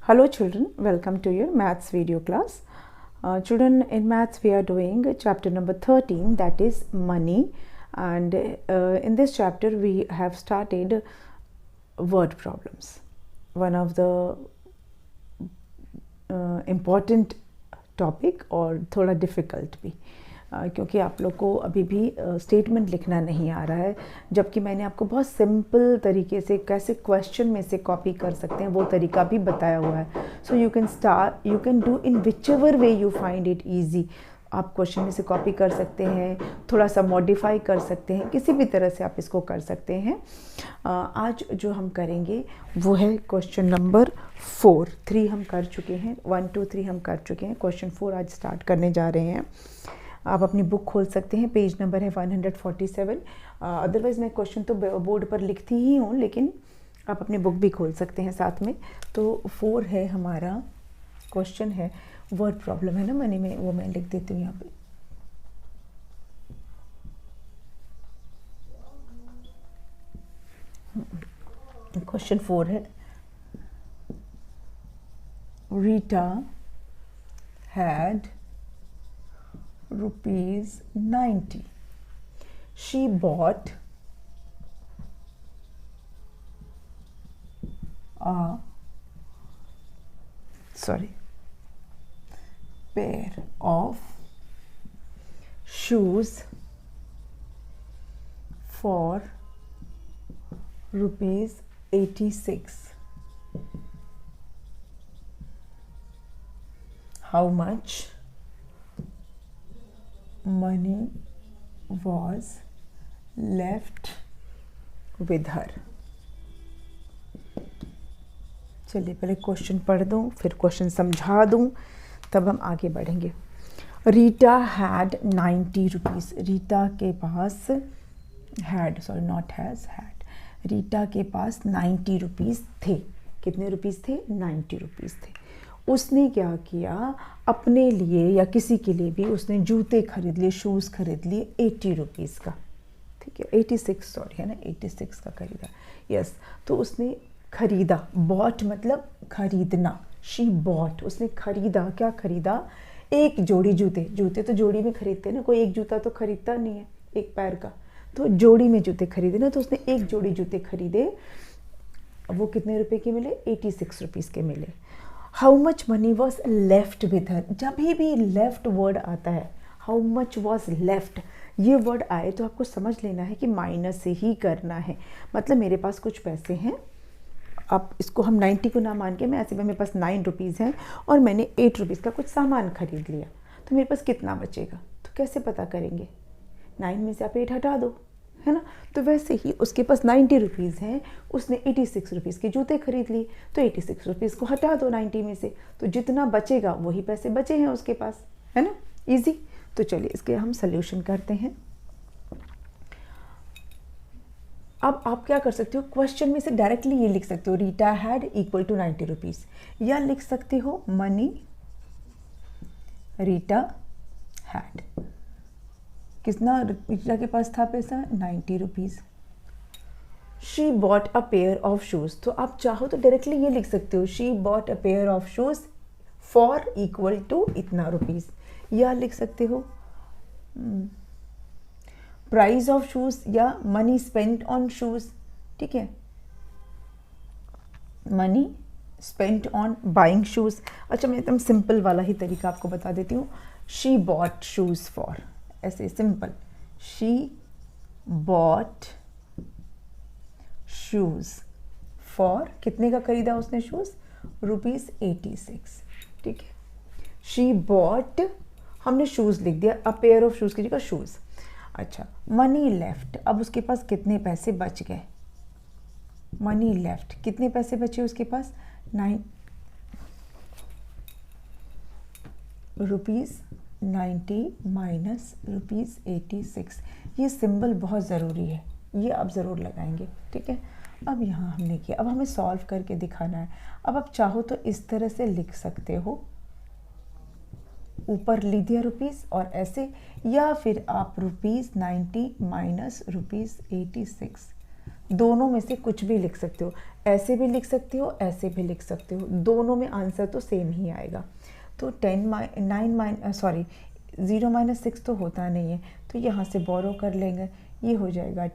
Hello children, welcome to your maths video class. Children, in maths we are doing chapter number 13, that is money, and in this chapter we have started word problems. One of the important topic और थोड़ा difficult भी, क्योंकि आप लोग को अभी भी statement लिखना नहीं आ रहा है, जबकि मैंने आपको बहुत सिंपल तरीके से कैसे क्वेश्चन में से कॉपी कर सकते हैं वो तरीका भी बताया हुआ है. So you can do in which ever way you find it easy. आप क्वेश्चन में से कॉपी कर सकते हैं, थोड़ा सा मॉडिफाई कर सकते हैं, किसी भी तरह से आप इसको कर सकते हैं. आज जो हम करेंगे वो है क्वेश्चन नंबर 4. 3 हम कर चुके हैं, 1 2 3 हम कर चुके हैं. क्वेश्चन 4 आज स्टार्ट करने जा रहे हैं. आप अपनी बुक खोल सकते हैं, पेज नंबर है 147. अदरवाइज़ मैं क्वेश्चन तो बोर्ड पर लिखती ही हूँ, लेकिन आप अपनी बुक भी खोल सकते हैं साथ में. तो 4 है हमारा क्वेश्चन, है वर्ड प्रॉब्लम है ना मनी में, वो मैं लिख देती हूँ यहाँ पे. क्वेश्चन 4 है, Rita had ₹90. She bought a pair of shoes for ₹86. How much money was left with her? चलिए पहले क्वेश्चन पढ़ दूँ, फिर क्वेश्चन समझा दूँ, तब हम आगे बढ़ेंगे. रीटा हैड ₹90. रीटा के पास रीटा के पास ₹90 थे. कितने रुपीस थे? ₹90 थे. उसने क्या किया, अपने लिए या किसी के लिए भी उसने जूते खरीद लिए, शूज़ खरीद लिए ₹80 का. ठीक है, 86 है ना, 86 का खरीदा. यस, तो उसने खरीदा. बॉट मतलब खरीदना. शी बॉट, उसने खरीदा. क्या खरीदा? एक जोड़ी जूते. जूते तो जोड़ी में खरीदते हैं ना, कोई एक जूता तो खरीदता नहीं है एक पैर का, तो जोड़ी में जूते खरीदे ना. तो उसने एक जोड़ी जूते खरीदे. वो कितने रुपए के मिले? ₹86 के मिले. How much money was left with her. जब भी लेफ्ट वर्ड आता है, हाउ मच वॉज लेफ्ट, ये वर्ड आए तो आपको समझ लेना है कि माइनस से ही करना है. मतलब मेरे पास कुछ पैसे हैं, अब इसको हम 90 को ना मान के, मैं ऐसे में मेरे पास ₹9 हैं और मैंने ₹8 का कुछ सामान खरीद लिया, तो मेरे पास कितना बचेगा? तो कैसे पता करेंगे? 9 में से आप 8 हटा दो, है ना. तो वैसे ही उसके पास ₹90 हैं, उसने ₹86 के जूते खरीद लिए, तो ₹86 को हटा दो 90 में से, तो जितना बचेगा वही पैसे बचे हैं उसके पास, है ना. इजी. तो चलिए इसके हम सल्यूशन करते हैं. अब आप क्या कर सकते हो, क्वेश्चन में से डायरेक्टली ये लिख सकते हो, रीटा हैड इक्वल टू ₹90, या लिख सकते हो मनी रीटा हैड. कितना रीटा के पास था पैसा? ₹90. She bought a pair of shoes. तो आप चाहो तो डायरेक्टली ये लिख सकते हो, she bought a pair of shoes for equal to इतना रुपीज़, या लिख सकते हो प्राइस ऑफ शूज़ या मनी स्पेंट ऑन शूज़. ठीक है, money spent on buying shoes. अच्छा, मैं एकदम सिंपल वाला ही तरीका आपको बता देती हूँ. शी बॉट शूज़ फॉर, ऐसे simple, she bought shoes for, कितने का खरीदा उसने शूज़? ₹86. ठीक है, शी बॉट, हमने शूज़ लिख दिया, अ पेयर ऑफ शूज़ की जगह शूज़. अच्छा, मनी लेफ्ट, अब उसके पास कितने पैसे बच गए? मनी लेफ्ट, कितने पैसे बचे उसके पास? ₹90 माइनस ₹86. ये सिंबल बहुत ज़रूरी है, ये आप ज़रूर लगाएंगे. ठीक है, अब यहाँ हमने किया, अब हमें सॉल्व करके दिखाना है. अब आप चाहो तो इस तरह से लिख सकते हो, ऊपर लिख दिया रुपीज़ और ऐसे, या फिर आप ₹90 माइनस ₹86 दोनों में से कुछ भी लिख सकते हो, ऐसे भी लिख सकते हो, ऐसे भी लिख सकते हो, दोनों में आंसर तो सेम ही आएगा। तो 0 माइनस 6 तो होता नहीं है, तो यहाँ से बोरो कर लेंगे, ये हो जाएगा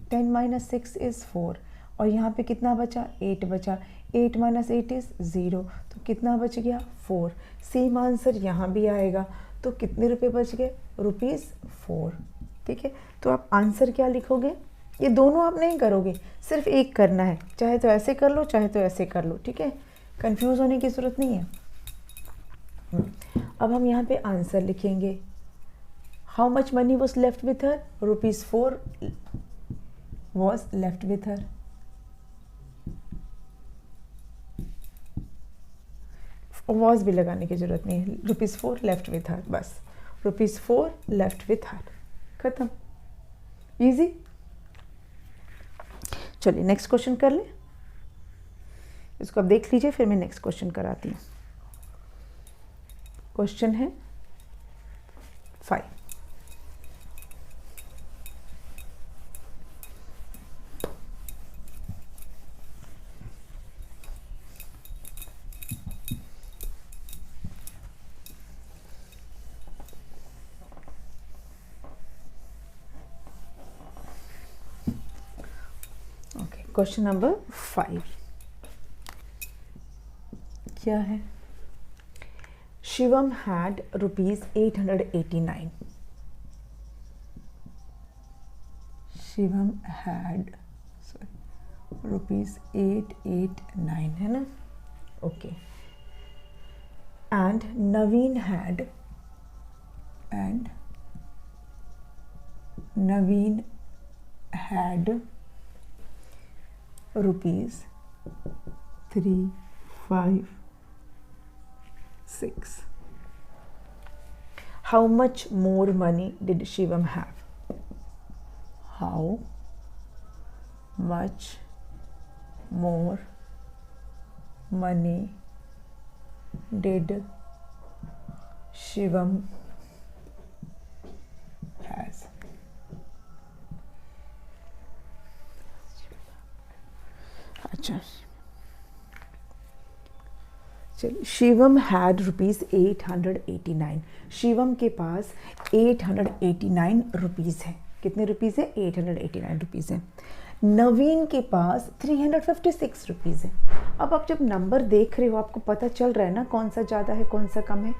10 माइनस 6 इज़ 4, और यहाँ पे कितना बचा, 8 बचा, 8 माइनस 8 इज़ 0, तो कितना बच गया, 4। सेम आंसर यहाँ भी आएगा, तो कितने रुपए बच गए, ₹4। ठीक है, तो आप आंसर क्या लिखोगे, ये दोनों आप नहीं करोगे, सिर्फ एक करना है, चाहे तो ऐसे कर लो, चाहे तो ऐसे कर लो। ठीक है, कंफ्यूज होने की ज़रूरत नहीं है। अब हम यहाँ पे आंसर लिखेंगे। How much money was left with her, ₹4 was left with her. Was भी लगाने की जरूरत नहीं है, ₹4 लेफ्ट विथ हर, बस ₹4 लेफ्ट विथ हर, खत्म, इजी। चलिए नेक्स्ट क्वेश्चन कर ले, इसको आप देख लीजिए, फिर मैं नेक्स्ट क्वेश्चन कराती हूँ। क्वेश्चन है 5। क्वेश्चन नंबर 5 क्या है, शिवम हैड ₹889। शिवम हैड ₹889 है ना, okay. And Naveen had ₹356। How much more money did Shivam have? How much more money did Shivam has? अच्छा, चलिए, शिवम हैड ₹889। शिवम के पास 889 रुपीज़ है। कितने रुपीज़ है, 889 रुपीज़ है। नवीन के पास 356 रुपीज़ है। अब आप जब नंबर देख रहे हो, आपको पता चल रहा है ना कौन सा ज़्यादा है कौन सा कम है।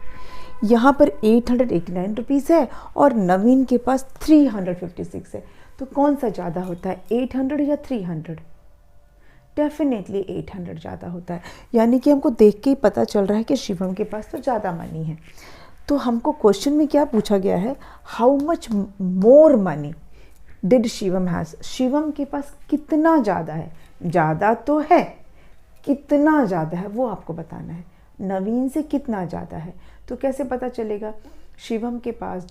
यहाँ पर 889 रुपीज़ है और नवीन के पास 356 है, तो कौन सा ज़्यादा होता है, 800 या 300? डेफिनेटली 800 ज़्यादा होता है, यानी कि हमको देख के ही पता चल रहा है कि शिवम के पास तो ज़्यादा मनी है। तो हमको क्वेश्चन में क्या पूछा गया है, how much more money did Shivam has, Shivam के पास कितना ज़्यादा है, ज़्यादा तो है, कितना ज़्यादा है वो आपको बताना है। नवीन से कितना ज़्यादा है, तो कैसे पता चलेगा, शिवम के पास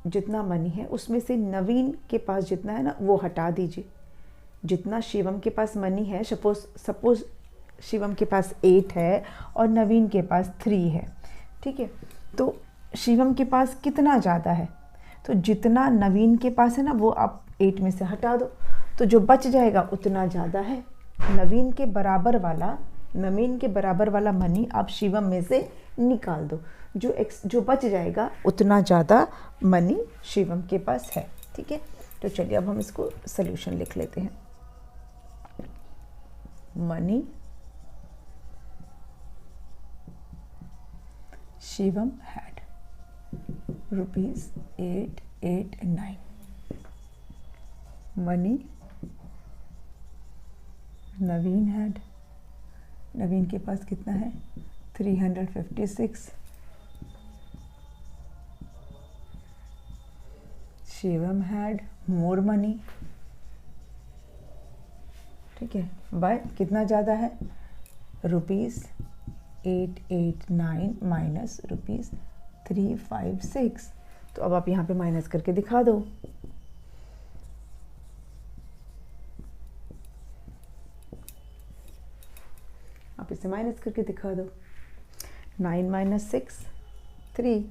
जितना मनी है उसमें से नवीन के पास जितना है ना वो हटा दीजिए। जितना शिवम के पास मनी है, सपोज शिवम के पास 8 है और नवीन के पास 3 है, ठीक है, तो शिवम के पास कितना ज़्यादा है, तो जितना नवीन के पास है ना वो आप 8 में से हटा दो, तो जो बच जाएगा उतना ज़्यादा है। नवीन के बराबर वाला मनी आप शिवम में से निकाल दो, जो बच जाएगा उतना ज़्यादा मनी शिवम के पास है। ठीक है, तो चलिए अब हम इसको सल्यूशन लिख लेते हैं। Money Shivam had ₹889। Money Naveen had, Naveen के पास कितना है, 356। शिवम हैड मोर मनी, ठीक है, बाय कितना ज़्यादा है, ₹889 माइनस ₹356। तो अब आप यहाँ पे माइनस करके दिखा दो। आप इसे माइनस करके दिखा दो। 9 माइनस 6 3,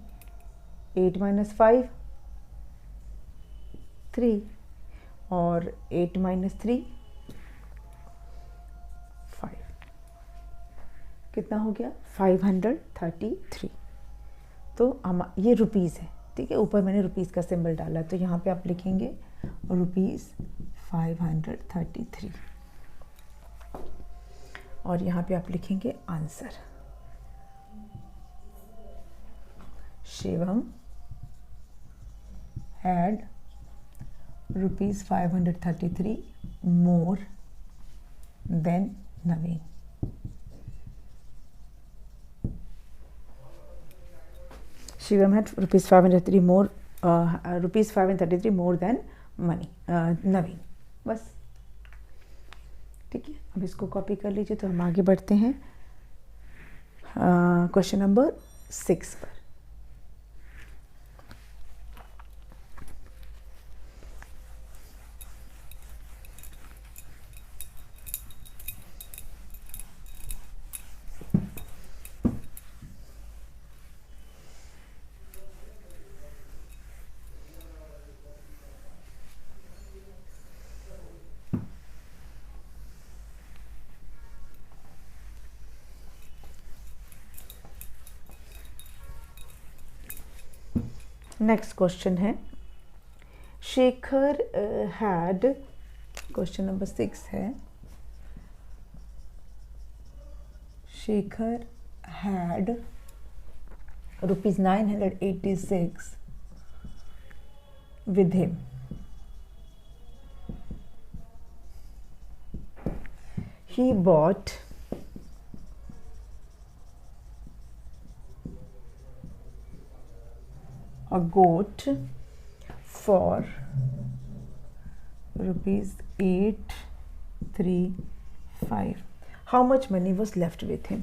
8 माइनस 5 3 और 8 माइनस 3 कितना हो गया 533। तो हम ये रुपीज़ है, ठीक है, ऊपर मैंने रुपीज़ का सिंबल डाला, तो यहाँ पे आप लिखेंगे रुपीज़ 533 और यहाँ पे आप लिखेंगे answer. Shivam had rupees 533 more than Naveen. Shivam had rupees 533 more than money Naveen. बस ठीक है, अब इसको कॉपी कर लीजिए। तो हम आगे बढ़ते हैं क्वेश्चन नंबर 6 पर। नेक्स्ट क्वेश्चन है, शेखर हैड, क्वेश्चन नंबर 6 है, Shekhar had rupees 986 with him. He bought a goat for rupees 835. How much money was left with him?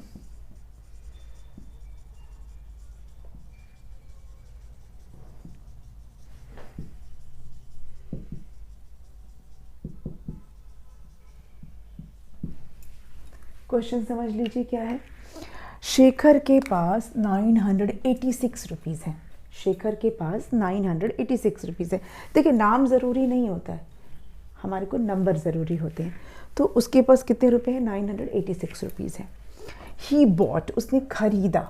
Question समझ लीजिए क्या है। शेखर के पास 986 रुपीज़ है। शेखर के पास 986 रुपीज़ है। देखिए, नाम ज़रूरी नहीं होता है, हमारे को नंबर ज़रूरी होते हैं। तो उसके पास कितने रुपए हैं? 986 रुपीज़ है। ही बॉट, उसने खरीदा,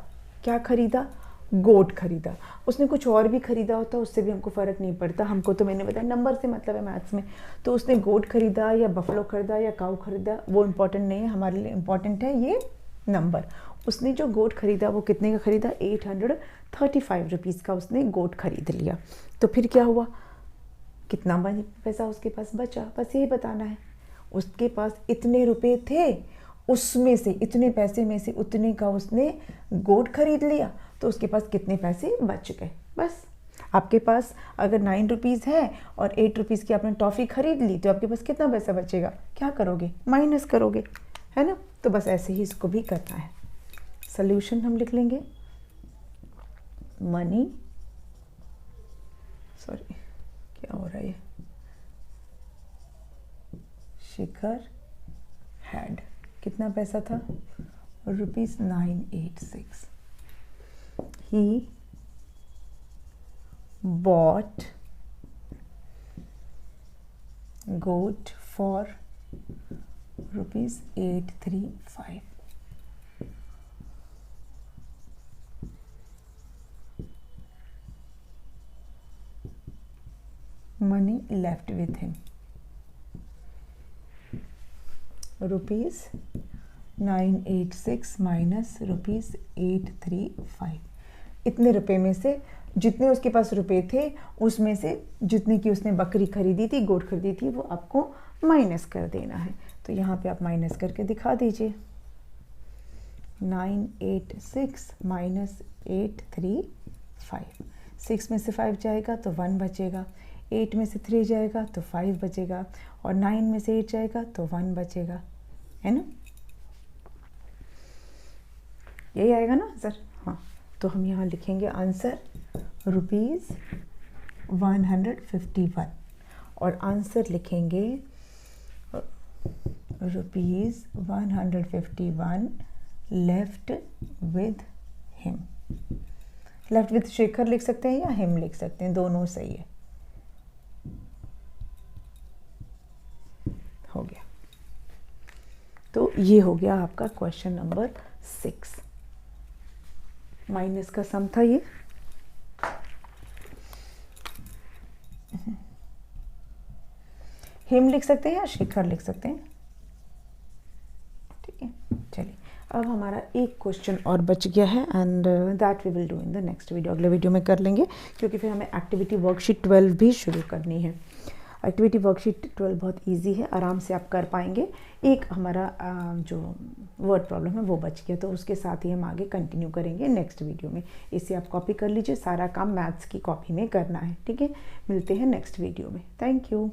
क्या खरीदा? गोट खरीदा। उसने कुछ और भी खरीदा होता, उससे भी हमको फ़र्क नहीं पड़ता, हमको तो मैंने बताया नंबर से मतलब है मैथ्स में। तो उसने गोट खरीदा या बफलो खरीदा या काऊ खरीदा, वो इम्पॉर्टेंट नहीं है, हमारे लिए इम्पॉर्टेंट है ये नंबर। उसने जो गोट खरीदा वो कितने का खरीदा? 835 रुपीज़ का उसने गोट खरीद लिया। तो फिर क्या हुआ? कितना पैसा उसके पास बचा, बस यही बताना है। उसके पास इतने रुपए थे, उसमें से इतने पैसे में से उतने का उसने गोट खरीद लिया, तो उसके पास कितने पैसे बच गए। बस आपके पास अगर 9 रुपीज़ है और 8 रुपीज़ की आपने टॉफ़ी खरीद ली, तो आपके पास कितना पैसा बचेगा? क्या करोगे? माइनस करोगे, है ना। तो बस ऐसे ही इसको भी करना है। सॉल्यूशन हम लिख लेंगे, मनी, सॉरी क्या हो रहा है ये, शेखर हैड, कितना पैसा था? Rupees 986। He bought goat for rupees 835. Money left with him rupees 986 minus rupees 835। इतने रुपए में से जितने उसके पास रुपए थे, उसमें से जितने की उसने बकरी खरीदी थी, गोट खरीदी थी, वो आपको माइनस कर देना है। तो यहाँ पे आप माइनस करके दिखा दीजिए। 986 माइनस 835, 6 में से 5 जाएगा तो 1 बचेगा, 8 में से 3 जाएगा तो 5 बचेगा, और 9 में से 8 जाएगा तो 1 बचेगा, है ना। यही आएगा ना सर? हाँ, तो हम यहाँ लिखेंगे आंसर रुपीज़ 151, और आंसर लिखेंगे rupees 151 left with him. Left with Shekhar लिख सकते हैं या हिम लिख सकते हैं, दोनों सही है। हो गया। तो ये हो गया आपका क्वेश्चन नंबर 6। माइनस का सम था ये। हिम लिख सकते हैं या शिखर लिख सकते हैं, ठीक है। चलिए अब हमारा एक क्वेश्चन और बच गया है and that we will do in the next video. अगले वीडियो में कर लेंगे, क्योंकि फिर हमें एक्टिविटी वर्कशीट 12 भी शुरू करनी है। एक्टिविटी वर्कशीट 12 बहुत इजी है, आराम से आप कर पाएंगे। एक हमारा जो वर्ड प्रॉब्लम है वो बच गया, तो उसके साथ ही हम आगे कंटिन्यू करेंगे नेक्स्ट वीडियो में। इसे आप कॉपी कर लीजिए, सारा काम मैथ्स की कॉपी में करना है, ठीक है। मिलते हैं नेक्स्ट वीडियो में। Thank you.